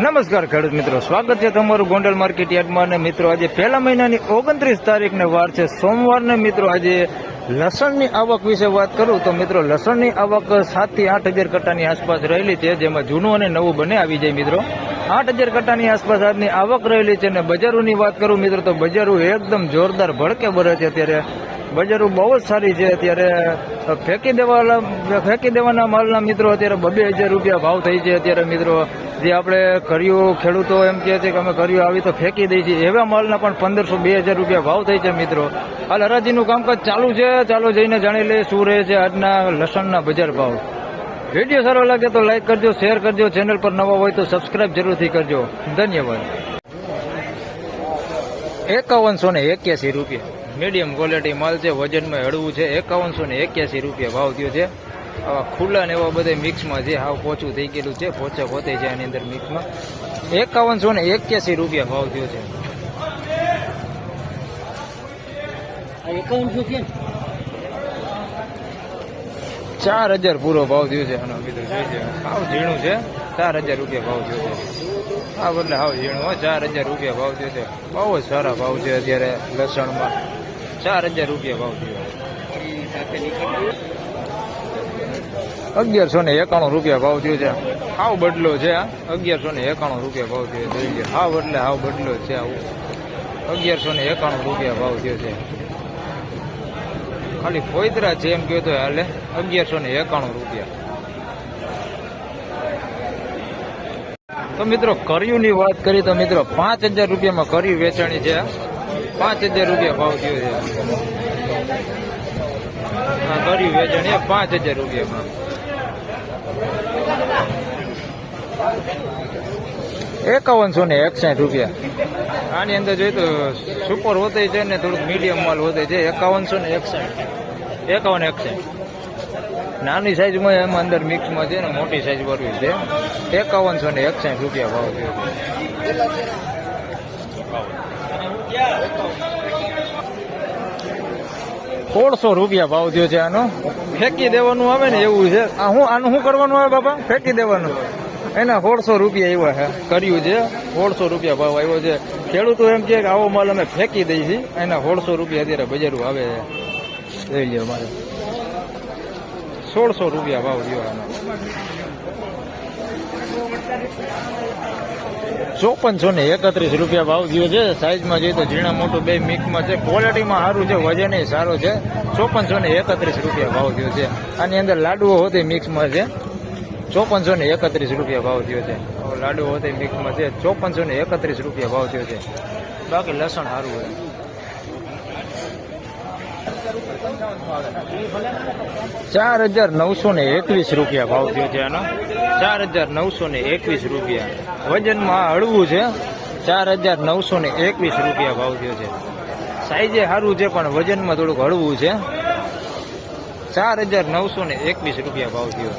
નમસ્કાર ખેડૂત મિત્રો, સ્વાગત છે તમારું ગોંડલ માર્કેટ યાર્ડમાં. અને મિત્રો આજે પહેલા મહિનાની 29 તારીખને વાર છે સોમવારને. મિત્રો આજે લસણની આવક વિશે વાત કરું તો મિત્રો લસણની આવક 7 થી 8 હજાર કટ્ટાની આસપાસ રહેલી છે, જેમાં જૂનું અને નવું બંને આવી જાય. મિત્રો 8 હજાર કટ્ટાની આસપાસ આજની આવક રહેલી છે. અને બજારોની વાત કરું મિત્રો તો બજારો એકદમ જોરદાર ભડકે ભરે છે. અત્યારે બજારો બહુ જ સારી છે. અત્યારે ફેંકી દેવાના માલના મિત્રો અત્યારે 2,000 રૂપિયા ભાવ થઈ છે. અત્યારે મિત્રો જે આપણે કર્યું, ખેડૂતો એમ કહે છે કે અમે કર્યું આવી તો ફેંકી દઈએ છીએ, એવા માલના પણ 1,500-2,000 રૂપિયા ભાવ થઈ છે. મિત્રો હાલ હરાજીનું કામકાજ ચાલુ છે. ચાલો જઈને જાણી લઈએ શું રહે છે આજના લસણના બજાર ભાવ. વિડીયો સારો લાગે તો લાઈક કરજો, શેર કરજો, ચેનલ પર નવા હોય તો સબસ્ક્રાઇબ જરૂરથી કરજો. ધન્યવાદ. 5181 રૂપિયા મીડિયમ ક્વોલિટી માલ છે, વજનમાં હળવું છે. 5181 રૂપિયા ભાવ થયો છે. આવા ખુલ્લા ને એવા બધા મિક્સમાં છે, હાવ પોચું થઈ ગયેલું છે, પોચા પોતે છે આની અંદર મિક્સમાં. 5181 રૂપિયા ભાવ થયો છે. 4,000 પૂરો ભાવ થયો છે આનો. કીધું હાવ ઝીણું છે, 4,000 રૂપિયા ભાવ થયો છે. હા બદલે હાવ ઝીણું 4,000 રૂપિયા ભાવ થયો છે. બહુ જ સારા ભાવ છે અત્યારે લસણમાં. 4,000 રૂપિયા ભાવ થયો. 1,191 રૂપિયા ભાવ થયો છે. હાવ બદલો છે. 1,191 રૂપિયા ભાવ થયો છે. હાવ એટલે હાવ બદલો છે. આવું 1,191 રૂપિયા ભાવ થયો છે. ખાલી ફોઈતરા છે એમ કહેતો હાલે. 1,191 રૂપિયા. તો મિત્રો કર્યુંની વાત કરી તો મિત્રો 5,000 રૂપિયામાં કર્યું વેચાણી છે. 5,000 રૂપિયા ભાવ થયો છે. કર્યું વેચાણી 5,000 રૂપિયામાં. 5161 રૂપિયા. આની અંદર જોઈએ તો સુપર હોતે છે ને થોડુંક મીડિયમ માલ હોતે છે. 5161 નાની સાઈઝમાં એમાં અંદર મિક્સમાં છે ને મોટી સાઈઝ વાળું છે. 5161 રૂપિયા ભાવ છે. 1,600 રૂપિયા ભાવ થયો છે આનો. ફેંકી દેવાનું આવે ને એવું છે. આનું શું કરવાનું આવે બાપા? ફેંકી દેવાનું. એના 1,600 રૂપિયા આવ્યા છે. કર્યું છે 1,600 રૂપિયા ભાવ આવ્યો છે. ખેડૂતો એમ કે આવો માલ અમે ફેંકી દઈએ છીએ. એના 1,600 રૂપિયા અત્યારે બજારું આવે છે. જોઈ લ્યો મારે 1,600 રૂપિયા ભાવ થયો આનો. 5,431 રૂપિયા ભાવ થયો છે. સાઈઝમાં જોઈએ તો ઝીણા મોટું બે મિક્સમાં છે. ક્વોલિટીમાં સારું છે, વજન સારો છે. 5,431 રૂપિયા ભાવ થયો છે. આની અંદર લાડુઓ હોતે મિક્સમાં છે. 5,431 રૂપિયા ભાવ થયો છે. લાડુ હોતે મિક્સમાં છે. 5,431 રૂપિયા ભાવ થયો છે. બાકી લસણ સારું છે. 4,921 રૂપિયા ભાવ થયો છે આનો. 4,921 રૂપિયા. વજનમાં હળવું છે. 4,921 રૂપિયા ભાવ થયો છે. સાઈઝે સારું છે પણ વજનમાં થોડુંક હળવું છે. 4,921 રૂપિયા ભાવ થયો.